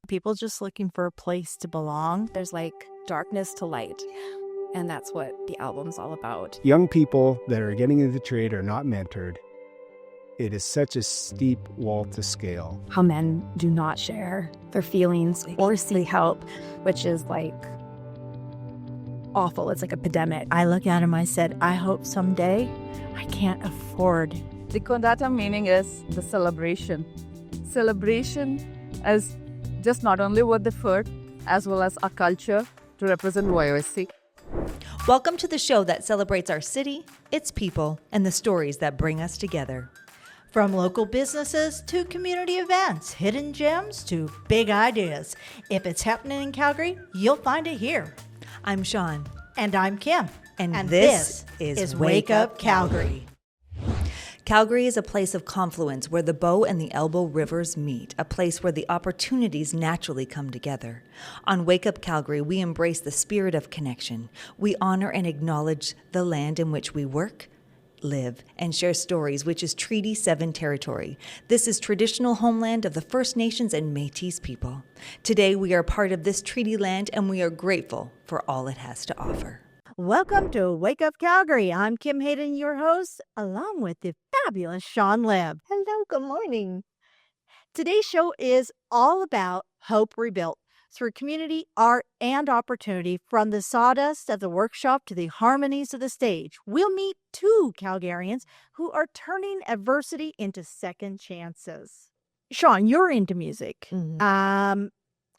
People just looking for a place to belong. There's like darkness to light, and that's what the album's all about. Young people that are getting into the trade are not mentored. It is such a steep wall to scale. How men do not share their feelings or seek help, which is like awful. It's like a epidemic. I look at him, I said, I hope someday I can't afford. The Kondattam meaning is the celebration. Celebration as just not only with the food, as well as our culture to represent YYC. Welcome to the show that celebrates our city, its people, and the stories that bring us together. From local businesses to community events, hidden gems to big ideas. If it's happening in Calgary, you'll find it here. I'm Sean. And I'm Kim. And this is Wake Up Calgary. Calgary is a place of confluence where the Bow and the Elbow rivers meet, a place where the opportunities naturally come together. On Wake Up Calgary, we embrace the spirit of connection. We honor and acknowledge the land in which we work, live, and share stories, which is Treaty 7 territory. This is traditional homeland of the First Nations and Métis people. Today, we are part of this treaty land, and we are grateful for all it has to offer. Welcome to Wake Up Calgary. I'm Kim Hayden, your host, along with the fabulous Sean Liv. Hello, good morning. Today's show is all about hope rebuilt through community, art, and opportunity. From the sawdust of the workshop to the harmonies of the stage, we'll meet two Calgarians who are turning adversity into second chances. Sean, you're into music. Mm-hmm.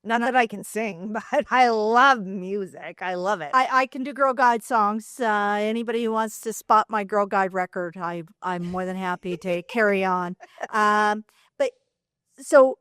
Not that I can sing, but I love music. I love it. I can do Girl Guide songs. Anybody who wants to spot my Girl Guide record, I'm more than happy to carry on. But so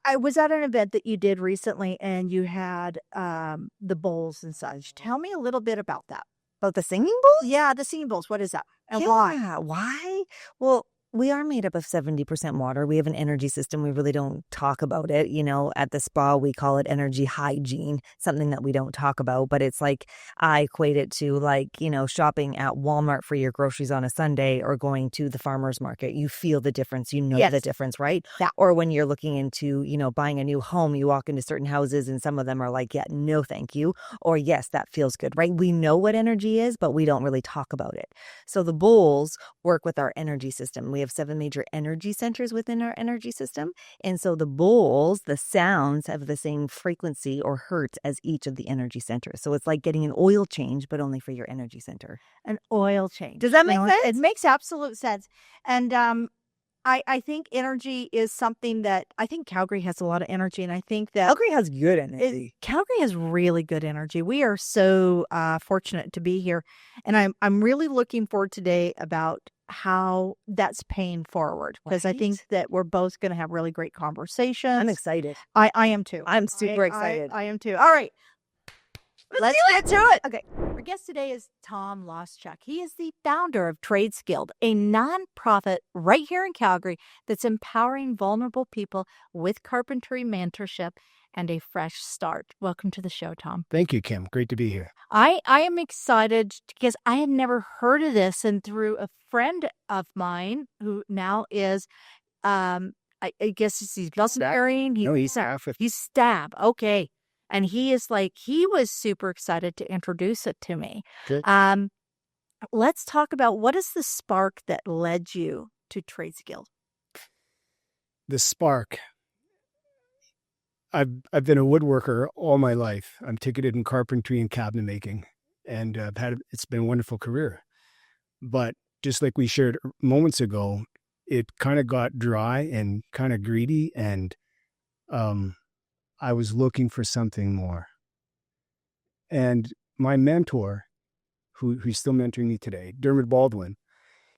I was at an event that you did recently, and you had the bowls and such. Tell me a little bit about that. About the singing bowls? Yeah, the singing bowls. What is that? And why? Why? Well, we are made up of 70% water. We have an energy system. We really don't talk about it. You know, at the spa, we call it energy hygiene, something that we don't talk about. But it's like, I equate it to like, you know, shopping at Walmart for your groceries on a Sunday or going to the farmer's market. You feel the difference. You know the difference, right? Yeah. Or when you're looking into, you know, buying a new home, you walk into certain houses and some of them are like, yeah, no, thank you. Or yes, that feels good, right? We know what energy is, but we don't really talk about it. So the bowls work with our energy system. We have 7 major energy centers within our energy system. And so the bowls, the sounds have the same frequency or hertz as each of the energy centers. So it's like getting an oil change, but only for your energy center. An oil change. Does that make sense? It makes absolute sense. And I think energy is something that I think Calgary has a lot of energy. And I think that Calgary has good energy. Calgary has really good energy. We are so fortunate to be here. And I'm really looking forward today about how that's paying forward, because I think that we're both going to have really great conversations. I'm excited. I am too. I'm super excited. I am too. All right. Let's get to it. Okay. Our guest today is Tom Loschuk. He is the founder of Trades Guild, a nonprofit right here in Calgary that's empowering vulnerable people with carpentry mentorship and a fresh start. Welcome to the show, Tom. Thank you, Kim. Great to be here. I am excited because I had never heard of this, and through a friend of mine who now is, I guess he's volunteering. He's staff. He's staff. Okay. And he was super excited to introduce it to me. Good. Let's talk about what is the spark that led you to Trades Guild? The spark. I've been a woodworker all my life. I'm ticketed in carpentry and cabinet making, and it's been a wonderful career. But just like we shared moments ago, it kind of got dry and kind of greedy, and I was looking for something more. And my mentor, who's still mentoring me today, Dermot Baldwin,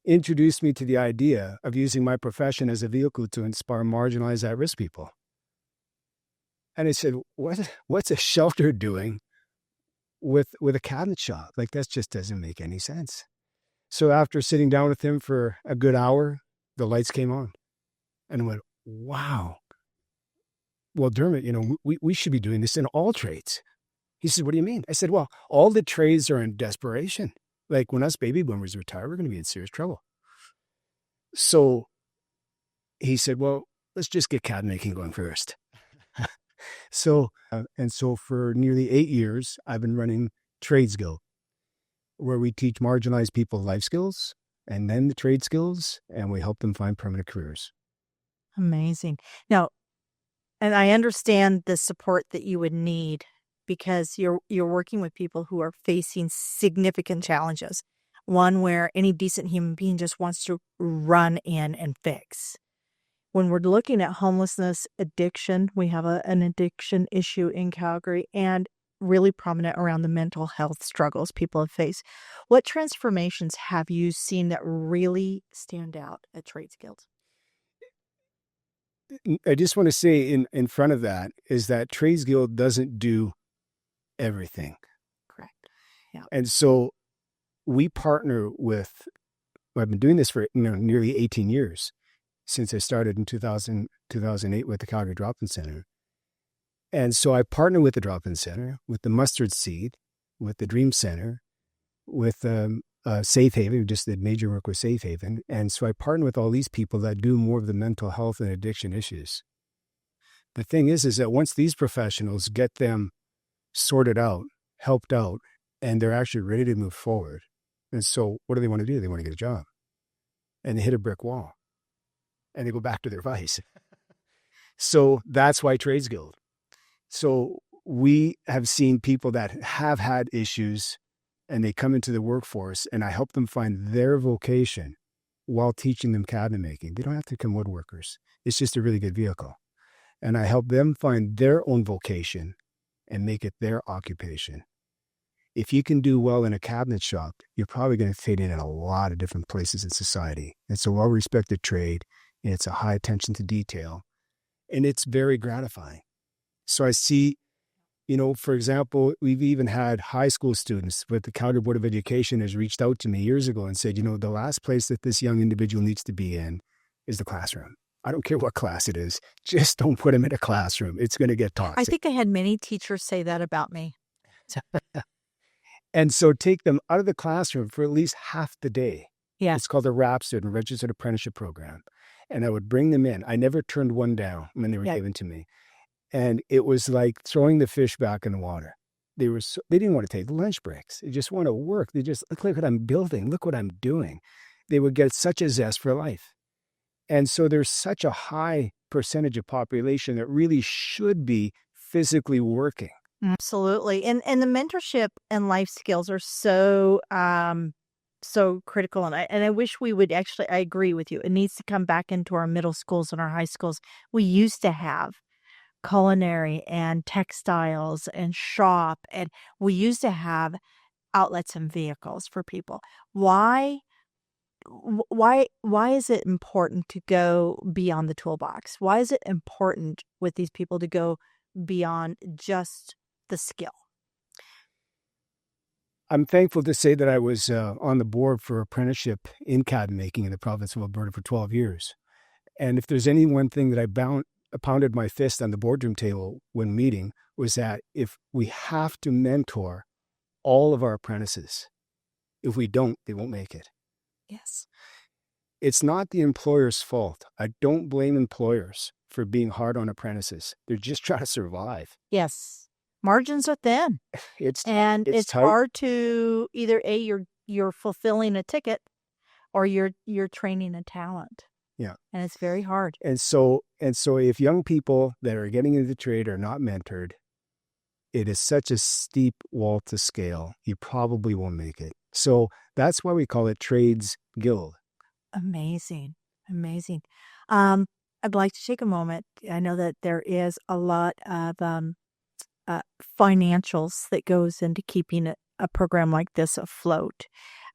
introduced me to the idea of using my profession as a vehicle to inspire marginalized at-risk people. And I said, what's a shelter doing with a cabinet shop? Like, that just doesn't make any sense. So after sitting down with him for a good hour, the lights came on. And I went, wow. Well, Dermot, you know, we should be doing this in all trades. He said, what do you mean? I said, well, all the trades are in desperation. Like, when us baby boomers retire, we're going to be in serious trouble. So he said, well, let's just get cabinet making going first. So for nearly 8 years, I've been running Trades Guild, where we teach marginalized people life skills and then the trade skills, and we help them find permanent careers. Amazing. Now, and I understand the support that you would need because you're working with people who are facing significant challenges. One where any decent human being just wants to run in and fix. When we're looking at homelessness, addiction, we have an addiction issue in Calgary and really prominent around the mental health struggles people have faced. What transformations have you seen that really stand out at Trades Guild? I just want to say in front of that is that Trades Guild doesn't do everything. Correct. Yeah. And so we partner with, I've been doing this for nearly 18 years since I started in 2008 with the Calgary Drop-In Center. And so I partner with the Drop-In Center, with the Mustard Seed, with the Dream Center, with Safe Haven. We just did major work with Safe Haven. And so I partner with all these people that do more of the mental health and addiction issues. The thing is that once these professionals get them sorted out, helped out, and they're actually ready to move forward. And so what do they want to do? They want to get a job. And they hit a brick wall. And they go back to their vice. So that's why Trades Guild. So we have seen people that have had issues and they come into the workforce and I help them find their vocation while teaching them cabinet making. They don't have to become woodworkers. It's just a really good vehicle. And I help them find their own vocation and make it their occupation. If you can do well in a cabinet shop, you're probably going to fit in a lot of different places in society. It's a well-respected trade, and it's a high attention to detail, and it's very gratifying. So I see, for example, we've even had high school students, but the Calgary Board of Education has reached out to me years ago and said, the last place that this young individual needs to be in is the classroom. I don't care what class it is. Just don't put him in a classroom. It's going to get toxic. I think I had many teachers say that about me. And so take them out of the classroom for at least half the day. Yeah. It's called a RAP student, Registered Apprenticeship Program. And I would bring them in. I never turned one down when they were given to me. And it was like throwing the fish back in the water. They didn't want to take lunch breaks. They just want to work. They just, look what I'm building. Look what I'm doing. They would get such a zest for life. And so there's such a high percentage of population that really should be physically working. Absolutely. And the mentorship and life skills are so critical. And I wish we would actually, I agree with you. It needs to come back into our middle schools and our high schools. We used to have culinary and textiles and shop, and we used to have outlets and vehicles for people. Why is it important to go beyond the toolbox? Why is it important with these people to go beyond just the skill? I'm thankful to say that I was on the board for apprenticeship in cabinet making in the province of Alberta for 12 years. And if there's any one thing that I pounded my fist on the boardroom table when meeting was that if we have to mentor all of our apprentices, if we don't, they won't make it. Yes. It's not the employer's fault. I don't blame employers for being hard on apprentices. They're just trying to survive. Yes. Margins are thin. It's tight. Hard to either you're fulfilling a ticket or you're training a talent. Yeah. And it's very hard. And so if young people that are getting into the trade are not mentored, it is such a steep wall to scale. You probably won't make it. So that's why we call it Trades Guild. Amazing. I'd like to take a moment. I know that there is a lot of financials that goes into keeping a program like this afloat.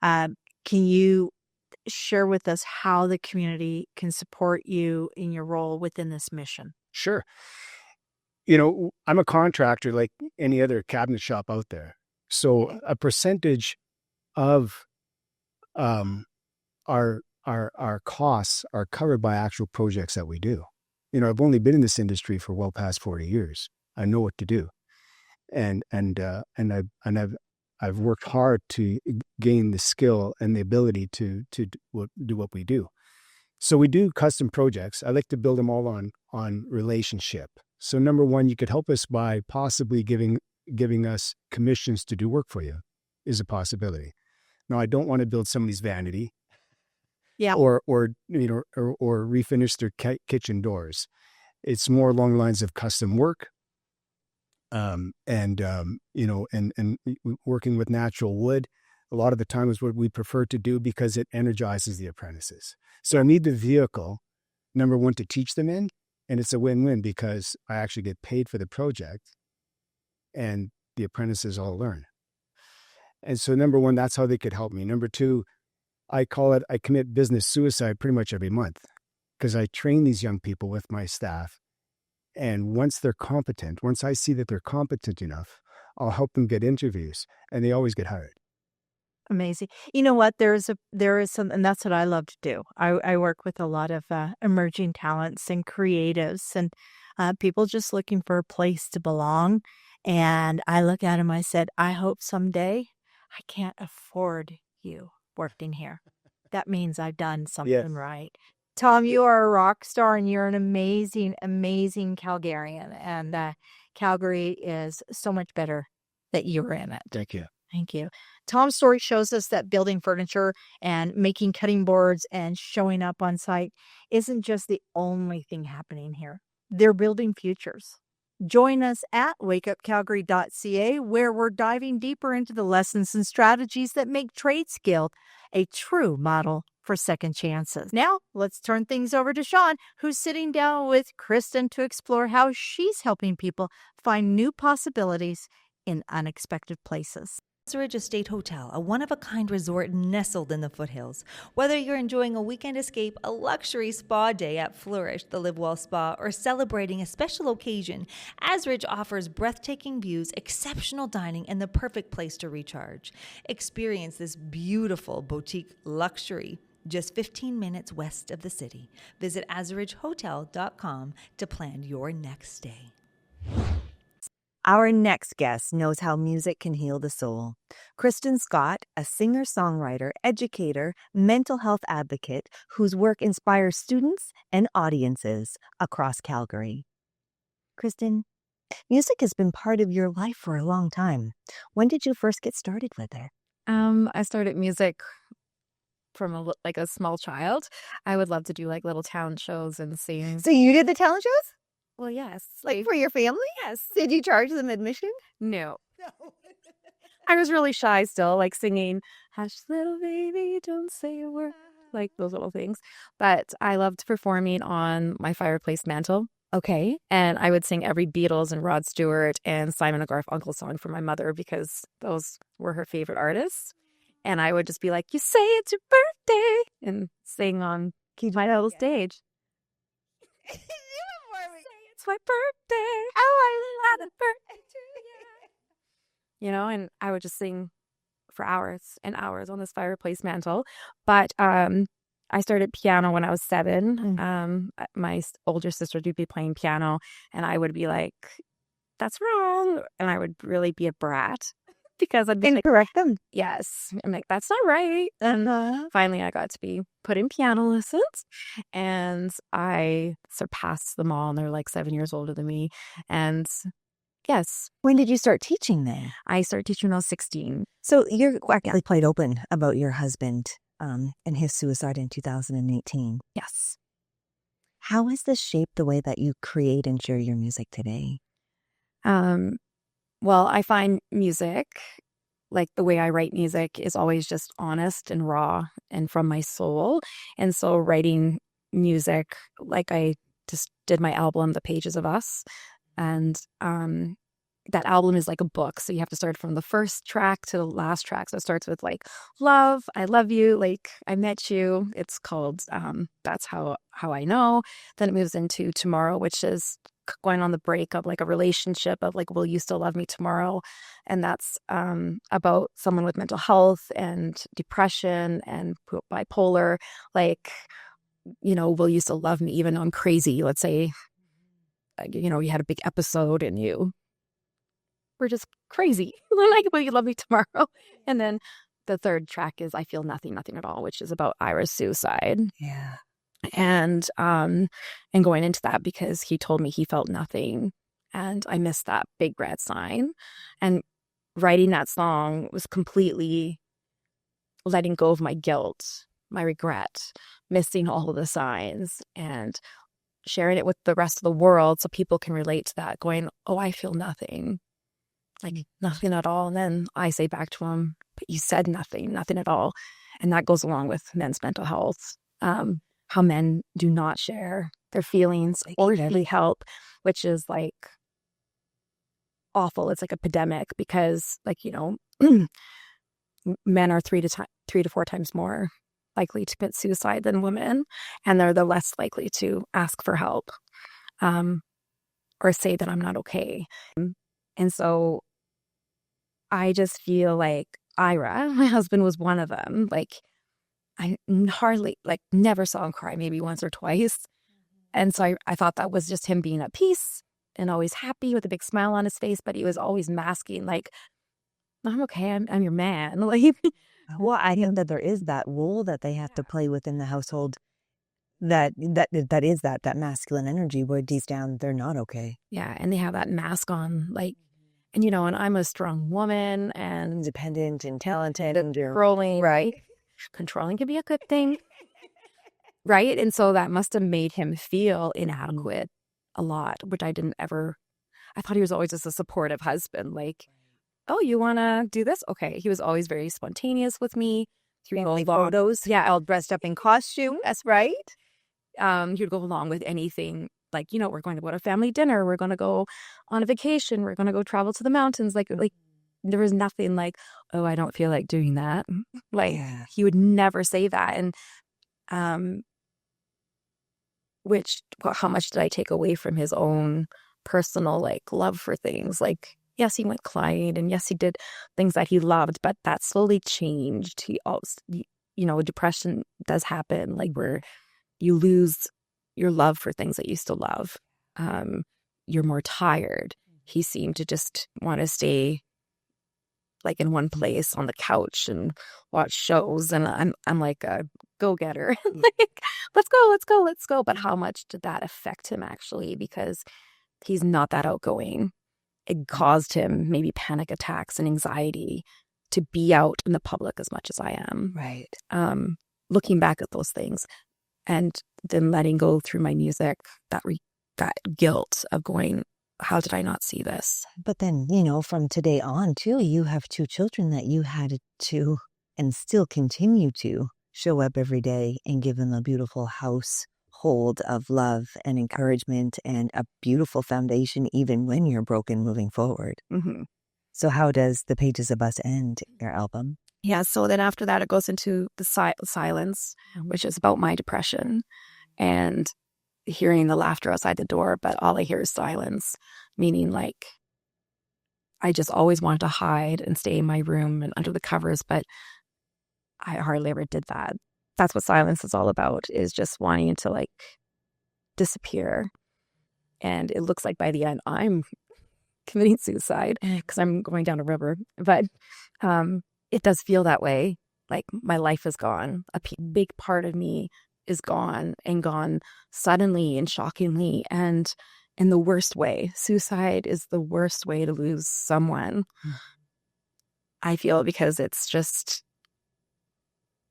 Can you share with us how the community can support you in your role within this mission? Sure. I'm a contractor like any other cabinet shop out there. So a percentage of our costs are covered by actual projects that we do. I've only been in this industry for well past 40 years. I know what to do. And I've worked hard to gain the skill and the ability to do what we do. So we do custom projects. I like to build them all on relationship. So number one, you could help us by possibly giving us commissions to do work for you is a possibility. Now, I don't want to build somebody's vanity. Yeah. Or refinish their kitchen doors. It's more along the lines of custom work, and working with natural wood. A lot of the time is what we prefer to do because it energizes the apprentices. So I need the vehicle, number one, to teach them in, and it's a win-win because I actually get paid for the project, and the apprentices all learn. And so number one, that's how they could help me. Number two, I commit business suicide pretty much every month because I train these young people with my staff. And once I see that they're competent enough, I'll help them get interviews, and they always get hired. Amazing. You know what? There is some, and that's what I love to do. I work with a lot of emerging talents and creatives and people just looking for a place to belong. And I look at them, I said, I hope someday I can't afford you working here. That means I've done something right. Tom, you are a rock star and you're an amazing, amazing Calgarian. And Calgary is so much better that you're in it. Thank you. Thank you. Tom's story shows us that building furniture and making cutting boards and showing up on site isn't just the only thing happening here. They're building futures. Join us at WakeUpCalgary.ca, where we're diving deeper into the lessons and strategies that make trade skill a true model for second chances. Now, let's turn things over to Sean, who's sitting down with Kristen to explore how she's helping people find new possibilities in unexpected places. Ridge Estate Hotel, a one-of-a-kind resort nestled in the foothills. Whether you're enjoying a weekend escape, a luxury spa day at Flourish, the Live Well Spa, or celebrating a special occasion, Asridge offers breathtaking views, exceptional dining, and the perfect place to recharge. Experience this beautiful boutique luxury just 15 minutes west of the city. Visit AsridgeHotel.com to plan your next stay. Our next guest knows how music can heal the soul. Kristen Scott, a singer-songwriter, educator, mental health advocate whose work inspires students and audiences across Calgary. Kristen, music has been part of your life for a long time. When did you first get started with it? I started music from a small child. I would love to do like little talent shows and sing. So you did the talent shows? Well, yes. Like for your family? Yes. Did you charge them admission? No. I was really shy still, like singing, hush little baby, don't say a word, like those little things. But I loved performing on my fireplace mantle. Okay. And I would sing every Beatles and Rod Stewart and Simon & Garfunkel song for my mother because those were her favorite artists. And I would just be like, you say it's your birthday, and sing on my little stage. It's my birthday. Oh, I love a birthday to you. And I would just sing for hours and hours on this fireplace mantle. But I started piano when I was 7. My older sister would be playing piano, and I would be like, that's wrong. And I would really be a brat because I'd be like, correct them. Yes. I'm like, that's not right. And finally I got to be put in piano lessons, and I surpassed them all, and they're like 7 years older than me. And yes. When did you start teaching then? I started teaching when I was 16. So you're actually played open about your husband and his suicide in 2018. Yes. How has this shaped the way that you create and share your music today? Well, I find music, like the way I write music, is always just honest and raw and from my soul. And so writing music, like I just did my album, The Pages of Us. And that album is like a book. So you have to start from the first track to the last track. So it starts with like, love, I love you, like I met you. It's called That's How I Know. Then it moves into Tomorrow, which is going on the break of like a relationship of like, will you still love me tomorrow? And that's about someone with mental health and depression and bipolar, like, will you still love me even though I'm crazy? Let's say, you had a big episode and you were just crazy. Like, will you love me tomorrow? And then the third track is I Feel Nothing at All, which is about Ira's suicide. Yeah. And going into that because he told me he felt nothing, and I missed that big red sign. And writing that song was completely letting go of my guilt, my regret, missing all of the signs, and sharing it with the rest of the world so people can relate to that, going, oh, I feel nothing, like nothing at all. And then I say back to him, but you said nothing at all. And that goes along with men's mental health, how men do not share their feelings or really help, which is like awful. It's like a epidemic because, like, you know, men are 3 to 4 times more likely to commit suicide than women, and they're the less likely to ask for help or say that I'm not okay. And so I just feel like Ira, my husband, was one of them. Like, I hardly, like, never saw him cry, maybe once or twice. And so I thought that was just him being at peace and always happy with a big smile on his face, but he was always masking, like, I'm okay, I'm your man. Like, Well, I think that there is that role that they have to play within the household that is that masculine energy where deep down they're not okay. yeah, and they have that mask on, like, and, you know, and I'm a strong woman and Independent and talented and controlling. right. Controlling can be a good thing, right? And so that must have made him feel inadequate a lot, which I didn't ever. I thought he was always just a supportive husband, like, oh, you want to do this? Okay. He was always very spontaneous with me. Family photos. Yeah. All dressed up in costume. That's right. He would go along with anything. Like, you know, we're going to go to family dinner. We're going to go on a vacation. We're going to go travel to the mountains. Like there was nothing like, oh, I don't feel like doing that. Like, he would never say that. And how much did I take away from his own personal, like, love for things? Like, yes, he went Clyde, and yes, he did things that he loved, but that slowly changed. He also, you know, depression does happen, like, where you lose your love for things that you still love. You're more tired. He seemed to just want to stay, like, in one place on the couch and watch shows, and I'm like a go-getter. Like, let's go. But how much did that affect him, actually? Because he's not that outgoing. It caused him maybe panic attacks and anxiety to be out in the public as much as I am. Right. Looking back at those things and then letting go through my music, that guilt of going, how did I not see this? But then, you know, from today on, too, you have 2 children that you had to and still continue to show up every day and give them a beautiful household of love and encouragement and a beautiful foundation, even when you're broken moving forward. Mm-hmm. So how does The Pages of Us end, your album? Yeah, so then after that, it goes into the silence, which is about my depression and hearing the laughter outside the door, but all I hear is silence, meaning, like, I just always wanted to hide and stay in my room and under the covers, but I hardly ever did that. That's what silence is all about, is just wanting to, like, disappear. And it looks like by the end, I'm committing suicide because I'm going down a river. But it does feel that way. Like, my life is gone. A big part of me is gone, and gone suddenly and shockingly, and in the worst way. Suicide is the worst way to lose someone. I feel, because it's just,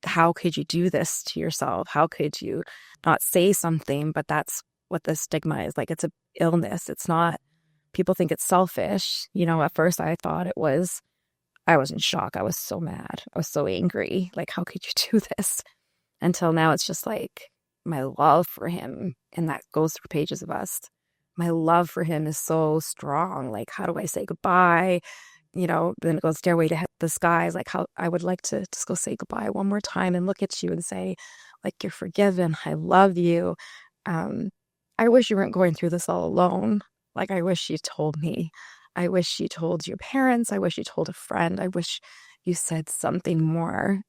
how could you do this to yourself? How could you not say something? But that's what the stigma is. Like, it's an illness. It's not, people think it's selfish. You know, at first I thought it was. I was in shock. I was so mad. I was so angry. Like, how could you do this? Until now, it's just like my love for him. And that goes through Pages of Us. My love for him is so strong. Like, how do I say goodbye? You know, then it goes Stairway to the Skies. Like, how I would like to just go say goodbye one more time and look at you and say, like, you're forgiven. I love you. I wish you weren't going through this all alone. Like, I wish you told me. I wish you told your parents. I wish you told a friend. I wish you said something more.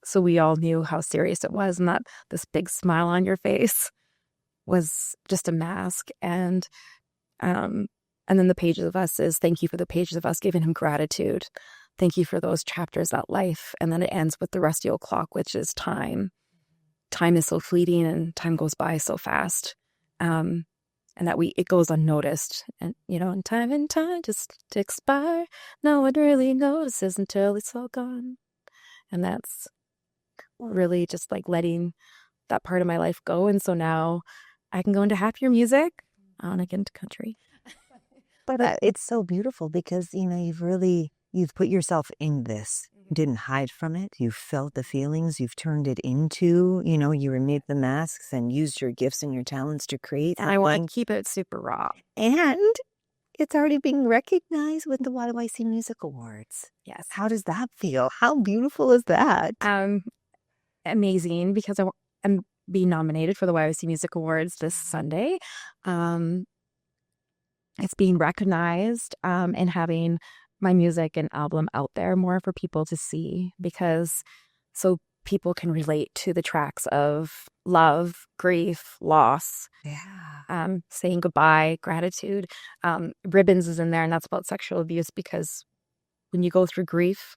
So we all knew how serious it was, and that this big smile on your face was just a mask. And then the Pages of Us is, thank you for the Pages of Us, giving him gratitude. Thank you for those chapters, that life. And then it ends with the rusty old clock, which is time. time is so fleeting and time goes by so fast. And that it goes unnoticed. And, and time just to expire. No one really notices until it's all gone. And that's really just like letting that part of my life go. And so now I can go into happier music. I want to get into country. But it's so beautiful because, you've put yourself in this. You didn't hide from it. You felt the feelings. You've turned it into, you removed the masks and used your gifts and your talents to create. And I want to keep it super raw. And it's already being recognized with the YYC Music Awards. Yes. How does that feel? How beautiful is that? Amazing, because I'm being nominated for the YYC Music Awards this Sunday. It's being recognized and having my music and album out there more for people to see, because so people can relate to the tracks of love, grief, loss, saying goodbye, gratitude. Ribbons is in there, and that's about sexual abuse, because when you go through grief,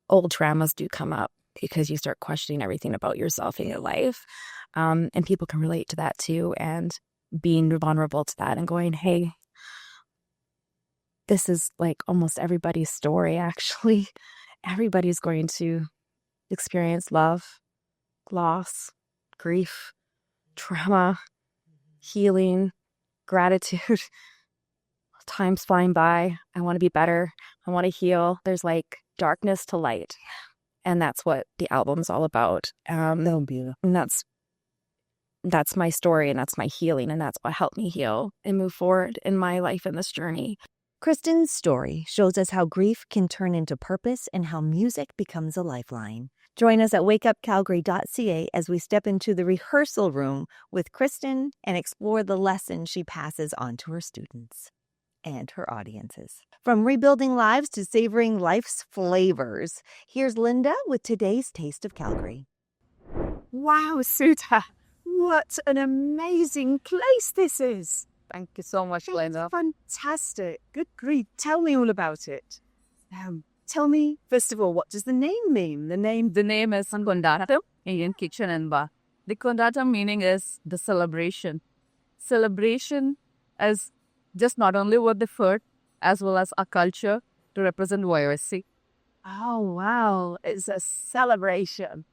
old traumas do come up because you start questioning everything about yourself in your life. And people can relate to that too, and being vulnerable to that and going, hey, this is like almost everybody's story, actually. Everybody's going to experience love, loss, grief, trauma, healing, gratitude. Time's flying by. I want to be better. I want to heal. There's like darkness to light. And that's what the album's all about. So beautiful. And that's my story, and that's my healing, and that's what helped me heal and move forward in my life in this journey. Kristen's story shows us how grief can turn into purpose and how music becomes a lifeline. Join us at WakeUpCalgary.ca as we step into the rehearsal room with Kristen and explore the lessons she passes on to her students and her audiences. From rebuilding lives to savoring life's flavors, here's Linda with today's Taste of Calgary. Wow, Sudha, what an amazing place this is. Thank you so much, Linda. Fantastic. Good grief. Tell me all about it. Tell me, first of all, what does the name mean? The name is Kondattam Indian Kitchen Bar. The Kondattam meaning is the celebration. Celebration is just not only with the food, as well as our culture to represent YYC. Oh, wow. It's a celebration.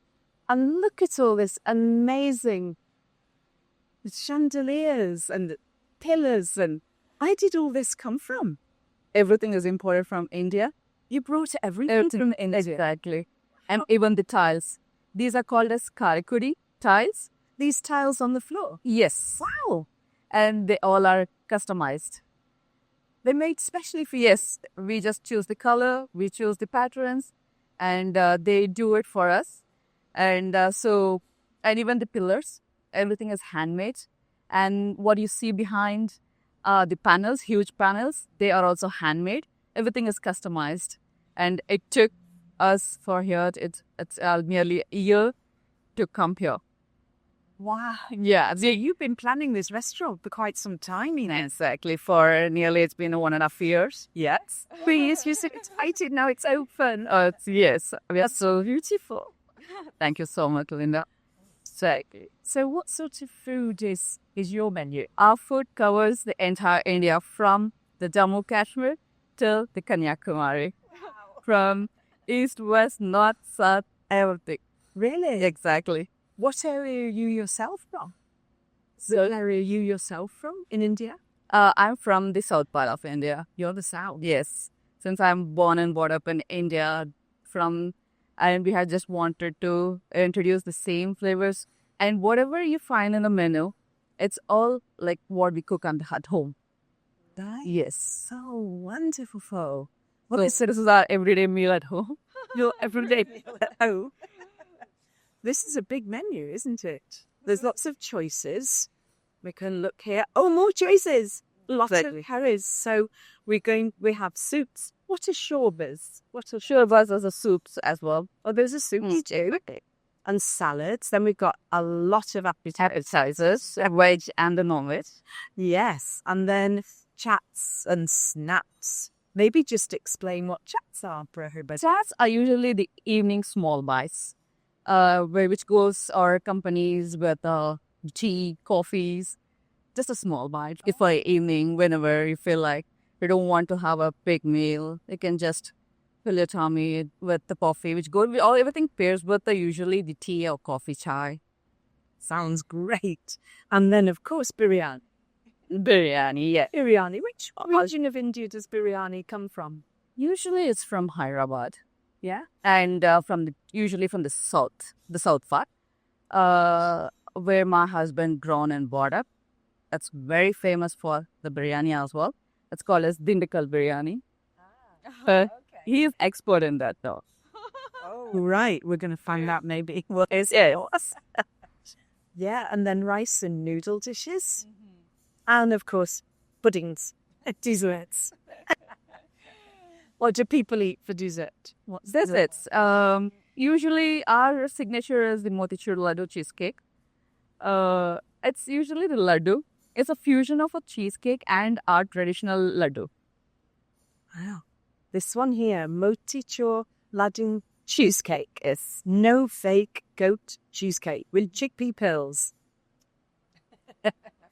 And look at all this amazing chandeliers and pillars. And where did all this come from? Everything is imported from India. You brought everything from India. Exactly. And even the tiles. These are called as karikudi tiles. These tiles on the floor? Yes. Wow. And they all are customized. They're made specially for you? Yes. We just choose the color, we choose the patterns, and they do it for us. And and even the pillars, everything is handmade. And what you see behind the panels, huge panels, they are also handmade. Everything is customized. And it took us for here, it's nearly a year to come here. Wow. Yeah. So you've been planning this restaurant for quite some time, you know? Exactly. For nearly, it's been 1.5 years. Yes. 3 years, you're so excited. Now it's open. Yes. We are so beautiful. Thank you so much, Linda. Exactly. So what sort of food is your menu? Our food covers the entire India, from the Jammu Kashmir till the Kanyakumari. Wow. From east, west, north, south, everything. Really? Exactly. What area are you yourself from? What area are you yourself from in India? I'm from the south part of India. You're the south? Yes. Since I'm born and brought up in India, and we had just wanted to introduce the same flavors. And whatever you find in the menu, it's all like what we cook at home. That yes. So wonderful. This is our everyday meal at home. Your everyday meal at home. This is a big menu, isn't it? There's lots of choices. We can look here. Oh, more choices. Lots of curries. So we have soups. What are shorbas? Shorbas are the soups as well. Oh, those are soups too. And salads. Then we've got a lot of appetizers, veg and the non-veg. Yes. And then chats and snaps. Maybe just explain what chats are for everybody. Chats are usually the evening small bites. which goes or accompanies with tea, coffees, just a small bite. If for evening, whenever you feel like you don't want to have a big meal, you can just fill your tummy with the coffee, which goes with everything pairs with usually the tea or coffee chai. Sounds great. And then, of course, biryani. Biryani, yeah. Biryani. Which region of India does biryani come from? Usually it's from Hyderabad. Yeah. And usually from the south part, where my husband grown and brought up. That's very famous for the biryani as well. It's called as Dindigul biryani. Okay. He is expert in that though. Oh, right. We're going to find out maybe what is Yeah. Yeah, and then rice and noodle dishes. And, of course, puddings, desserts. What do people eat for dessert? What's Desserts. Usually our signature is the Mothichur Laddu Cheesecake. It's usually the laddu. It's a fusion of a cheesecake and our traditional laddu. Wow. This one here, Mothichur Laddu Cheesecake, is no fake goat cheesecake with chickpea pills.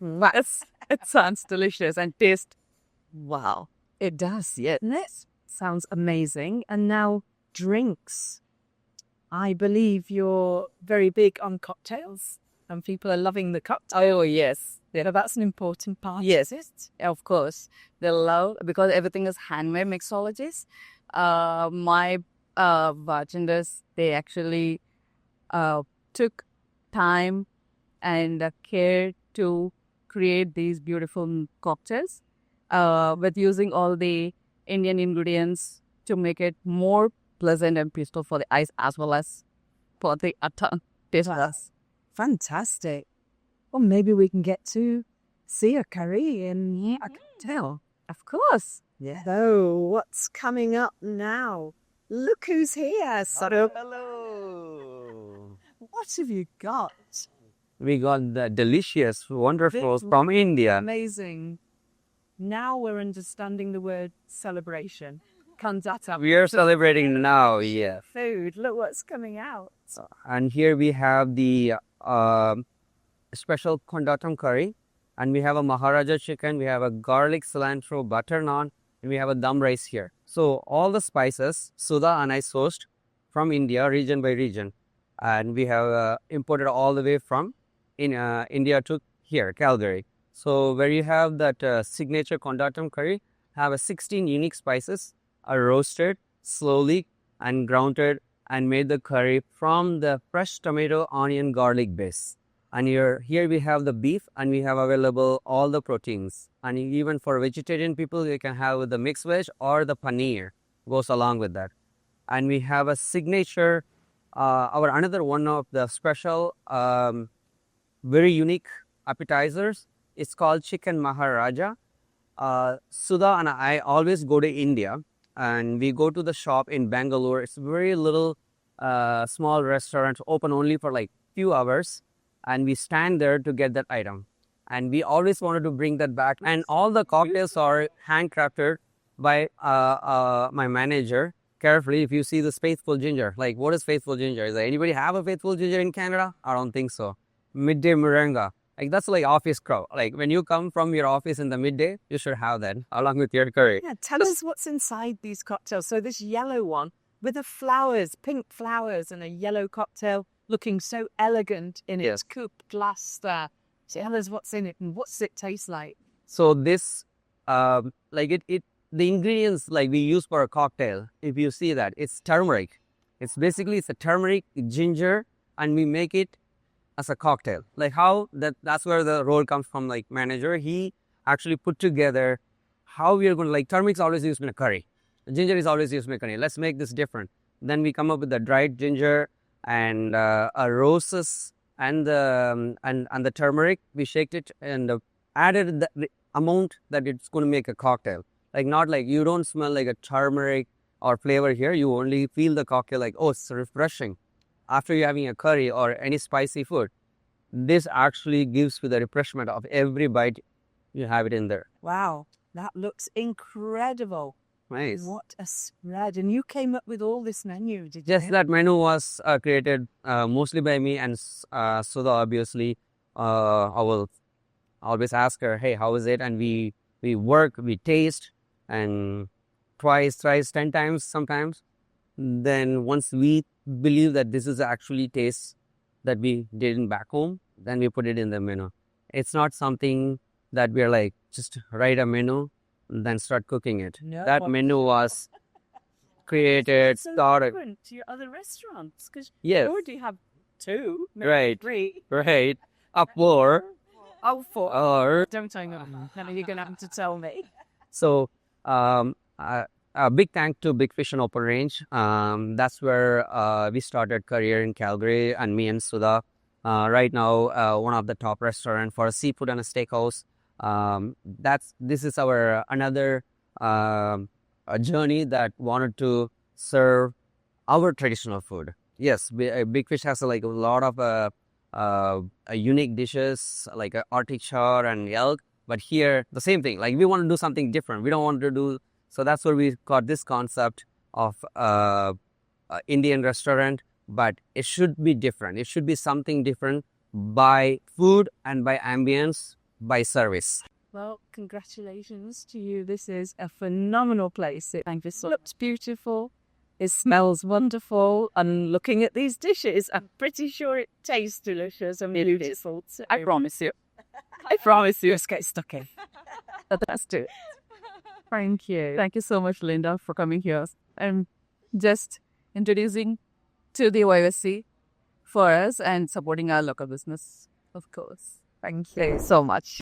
It sounds delicious and taste, wow. It does, yes. This sounds amazing. And now drinks. I believe you're very big on cocktails and people are loving the cocktails. Oh, yes. Yeah, that's an important part. Yes, of course. They love, because everything is handmade mixologies. My bartenders, they actually took time and care to create these beautiful cocktails with using all the Indian ingredients to make it more pleasant and peaceful for the eyes as well as for the taste. Fantastic. Well, maybe we can get to see a curry in a cocktail. Of course. Yeah. So, what's coming up now? Look who's here. Hello. What have you got? We got the delicious, wonderful from India. Amazing. Now we're understanding the word celebration. Kondattam. We are celebrating now, yeah. Food. Look what's coming out. And here we have the special Kondattam curry. And we have a Maharaja chicken. We have a garlic, cilantro, butter naan. And we have a dum rice here. So all the spices, Sudha and I sourced from India, region by region. And we have imported all the way from India to here, Calgary. So where you have that signature Kondattam curry, have a 16 unique spices, are roasted slowly and grounded and made the curry from the fresh tomato, onion, garlic base. And here we have the beef and we have available all the proteins. And even for vegetarian people, you can have the mixed veg or the paneer goes along with that. And we have a signature, another one of the special, very unique appetizers. It's called Chicken Maharaja. Sudha and I always go to India and we go to the shop in Bangalore. It's a very little small restaurant open only for like few hours. And we stand there to get that item. And we always wanted to bring that back. And all the cocktails are handcrafted by my manager. Carefully, if you see this faithful ginger, like what is faithful ginger? Does anybody have a faithful ginger in Canada? I don't think so. Midday moringa. Like that's like office crow. Like when you come from your office in the midday, you should have that along with your curry. Yeah, tell us what's inside these cocktails. So this yellow one with the flowers, pink flowers and a yellow cocktail looking so elegant in its coupe glass there. Tell us what's in it and what's it taste like. So this, the ingredients like we use for a cocktail, if you see that, it's turmeric. It's a turmeric, ginger, and we make it as a cocktail. Like how that's where the role comes from, like manager. He actually put together how we are going to, like turmeric's always used in a curry. Ginger is always used in a curry. Let's make this different. Then we come up with the dried ginger and roses and the turmeric. We shaked it and added the amount that it's going to make a cocktail. Like not like you don't smell like a turmeric or flavor here. You only feel the cocktail like, oh, it's refreshing. After you're having a curry or any spicy food, this actually gives you the refreshment of every bite you have it in there. Wow, that looks incredible. Nice. What a spread. And you came up with all this menu, did Yes, you? that menu was created mostly by me and Sudha, obviously. I will always ask her, hey, how is it? And we work, we taste, and twice, thrice, 10 times sometimes. Then once we believe that this is actually taste that we did in back home, then we put it in the menu. It's not something that we're like, just write a menu, then start cooking it. No. That menu was created, so started. different to your other restaurants because Yes. you already have 2, maybe Right. 3. Right. A 4 Oh, 4. or Don't tell me. Then you're going to have to tell me. so. A big thank to Big Fish and Open Range. That's where we started career in Calgary, and me and Sudha. Right now, one of the top restaurant for a seafood and a steakhouse. This is our another a journey that wanted to serve our traditional food. Yes, Big Fish has a lot of unique dishes like artichoke and elk. But here, the same thing. Like we want to do something different. We don't want to do. So that's where we got this concept of Indian restaurant. But it should be different. It should be something different by food and by ambience, by service. Well, congratulations to you. This is a phenomenal place. It looks beautiful. It smells wonderful. And looking at these dishes, I'm pretty sure it tastes delicious and beautiful. I promise you. I promise you. Let's get stuck in. Let's do it. Thank you. Thank you so much, Linda, for coming here and just introducing to the YYC for us and supporting our local business, of course. Thank you so much.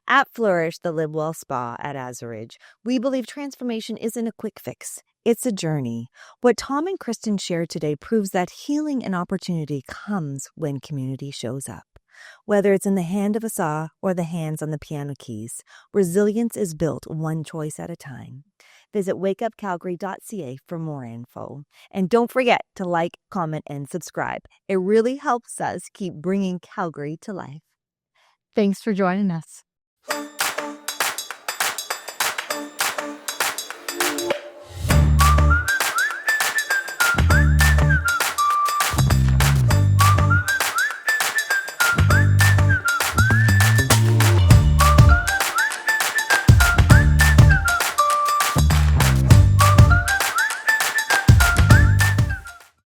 At Flourish, the Live Well Spa at Azurage, we believe transformation isn't a quick fix. It's a journey. What Tom and Kristen shared today proves that healing and opportunity comes when community shows up. Whether it's in the hand of a saw or the hands on the piano keys, resilience is built one choice at a time. Visit WakeUpCalgary.ca for more info. And don't forget to like, comment, and subscribe. It really helps us keep bringing Calgary to life. Thanks for joining us.